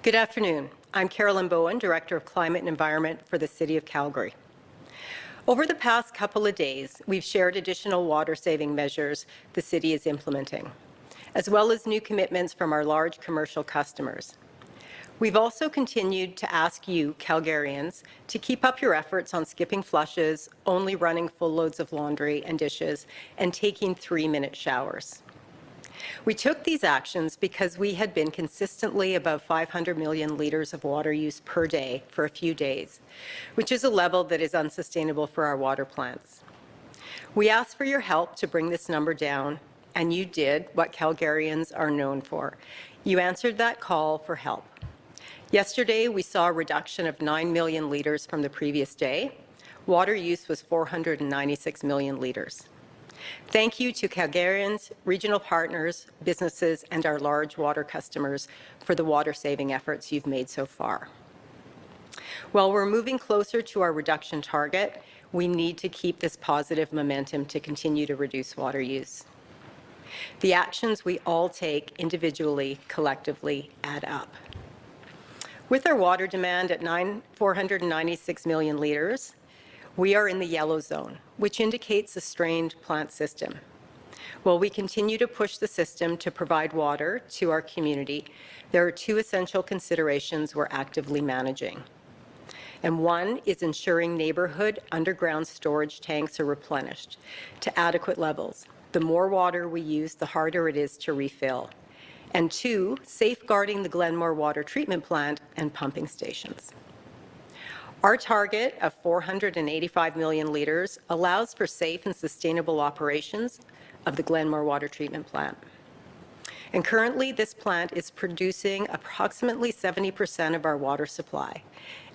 Good afternoon. I'm Carolyn Bowen, Director of Climate and Environment for the City of Calgary. Over the past couple of days, we've shared additional water-saving measures the city is implementing, as well as new commitments from our large commercial customers. We've also continued to ask you, Calgarians, to keep up your efforts on skipping flushes, only running full loads of laundry and dishes, and taking 3-minute showers. We took these actions because we had been consistently above 500 million litres of water use per day for a few days, which is a level that is unsustainable for our water plants. We asked for your help to bring this number down, and you did what Calgarians are known for. You answered that call for help. Yesterday, we saw a reduction of 9 million litres from the previous day. Water use was 496 million litres. Thank you to Calgarians, regional partners, businesses, and our large water customers for the water-saving efforts you've made so far. While we're moving closer to our reduction target, we need to keep this positive momentum to continue to reduce water use. The actions we all take individually, collectively, add up. With our water demand at 496 million litres, we are in the yellow zone, which indicates a strained plant system. While we continue to push the system to provide water to our community, there are two essential considerations we're actively managing. And one is ensuring neighbourhood underground storage tanks are replenished to adequate levels. The more water we use, the harder it is to refill. And two, safeguarding the Glenmore Water Treatment Plant and pumping stations. Our target of 485 million litres allows for safe and sustainable operations of the Glenmore Water Treatment Plant. And currently, this plant is producing approximately 70% of our water supply.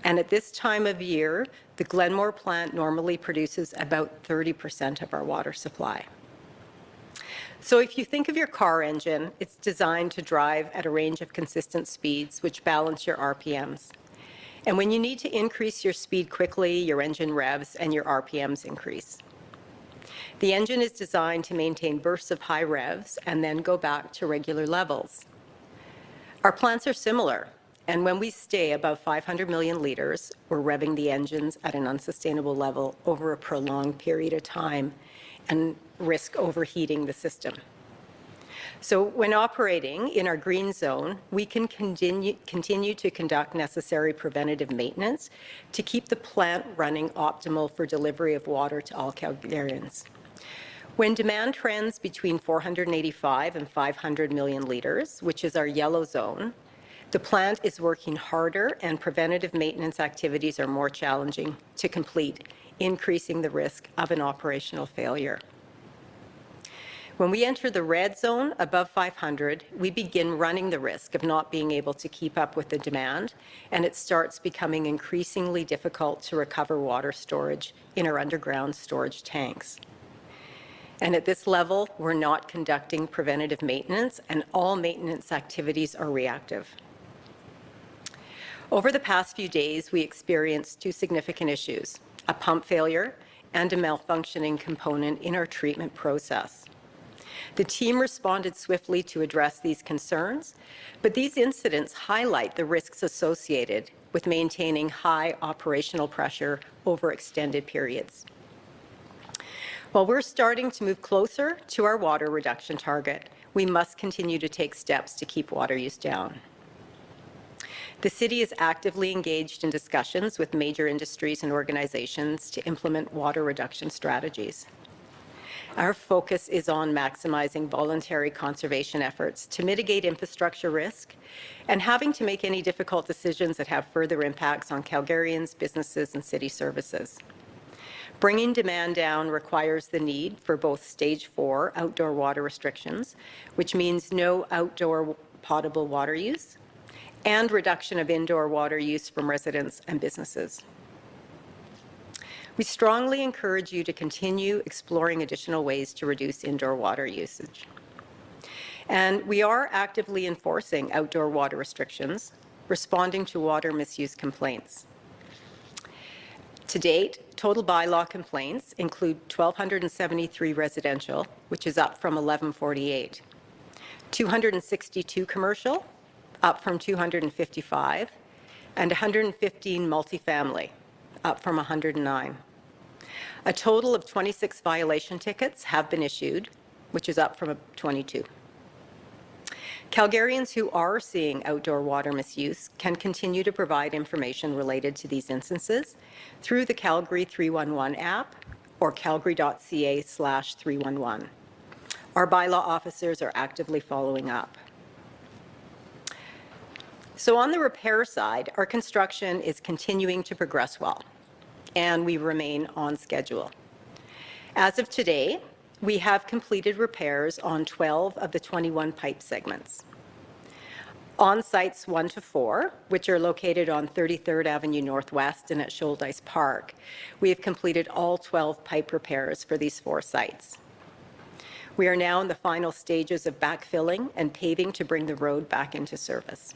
And at this time of year, the Glenmore plant normally produces about 30% of our water supply. So if you think of your car engine, it's designed to drive at a range of consistent speeds which balance your RPMs. And when you need to increase your speed quickly, your engine revs and your RPMs increase. The engine is designed to maintain bursts of high revs and then go back to regular levels. Our plants are similar, and when we stay above 500 million litres, we're revving the engines at an unsustainable level over a prolonged period of time and risk overheating the system. So when operating in our green zone, we can continue to conduct necessary preventative maintenance to keep the plant running optimal for delivery of water to all Calgarians. When demand trends between 485 and 500 million litres, which is our yellow zone, the plant is working harder and preventative maintenance activities are more challenging to complete, increasing the risk of an operational failure. When we enter the red zone above 500, we begin running the risk of not being able to keep up with the demand, and it starts becoming increasingly difficult to recover water storage in our underground storage tanks. And at this level, we're not conducting preventative maintenance, and all maintenance activities are reactive. Over the past few days, we experienced two significant issues: a pump failure and a malfunctioning component in our treatment process. The team responded swiftly to address these concerns, but these incidents highlight the risks associated with maintaining high operational pressure over extended periods. While we're starting to move closer to our water reduction target, we must continue to take steps to keep water use down. The city is actively engaged in discussions with major industries and organizations to implement water reduction strategies. Our focus is on maximizing voluntary conservation efforts to mitigate infrastructure risk and having to make any difficult decisions that have further impacts on Calgarians, businesses, and city services. Bringing demand down requires the need for both Stage 4 outdoor water restrictions, which means no outdoor potable water use, and reduction of indoor water use from residents and businesses. We strongly encourage you to continue exploring additional ways to reduce indoor water usage. And we are actively enforcing outdoor water restrictions, responding to water misuse complaints. To date, total bylaw complaints include 1,273 residential, which is up from 1,148, 262 commercial, up from 255, and 115 multifamily, up from 109. A total of 26 violation tickets have been issued, which is up from 22. Calgarians who are seeing outdoor water misuse can continue to provide information related to these instances through the Calgary 311 app or calgary.ca/311. Our bylaw officers are actively following up. So on the repair side, our construction is continuing to progress well, and we remain on schedule. As of today, we have completed repairs on 12 of the 21 pipe segments. On sites 1 to 4, which are located on 33rd Avenue Northwest and at Shoaldice Park, we have completed all 12 pipe repairs for these 4 sites. We are now in the final stages of backfilling and paving to bring the road back into service.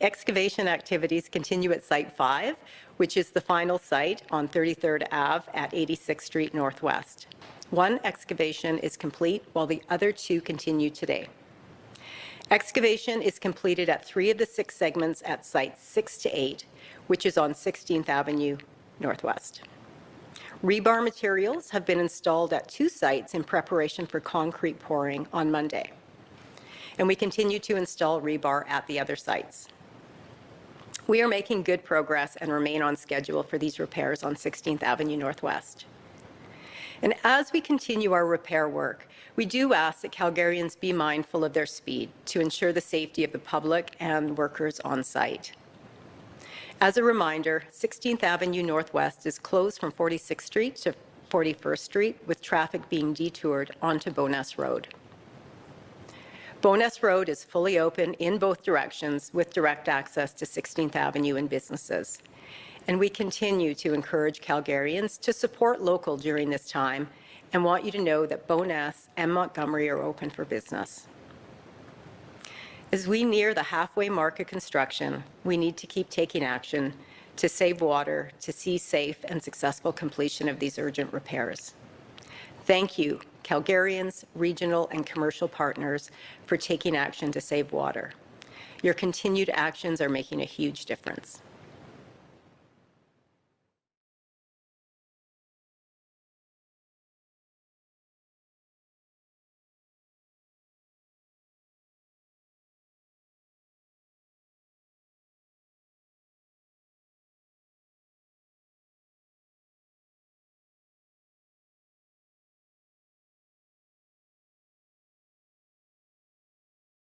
Excavation activities continue at Site 5, which is the final site on 33rd Ave at 86th Street Northwest. 1 excavation is complete, while the other 2 continue today. Excavation is completed at 3 of the 6 segments at Sites 6 to 8, which is on 16th Avenue Northwest. Rebar materials have been installed at 2 sites in preparation for concrete pouring on Monday, and we continue to install rebar at the other sites. We are making good progress and remain on schedule for these repairs on 16th Avenue Northwest. And as we continue our repair work, we do ask that Calgarians be mindful of their speed to ensure the safety of the public and workers on site. As a reminder, 16th Avenue Northwest is closed from 46th Street to 41st Street, with traffic being detoured onto Bowness Road. Bowness Road is fully open in both directions with direct access to 16th Avenue and businesses. And we continue to encourage Calgarians to support local during this time and want you to know that Bowness and Montgomery are open for business. As we near the halfway mark of construction, we need to keep taking action to save water, to see safe and successful completion of these urgent repairs. Thank you, Calgarians, regional and commercial partners, for taking action to save water. Your continued actions are making a huge difference.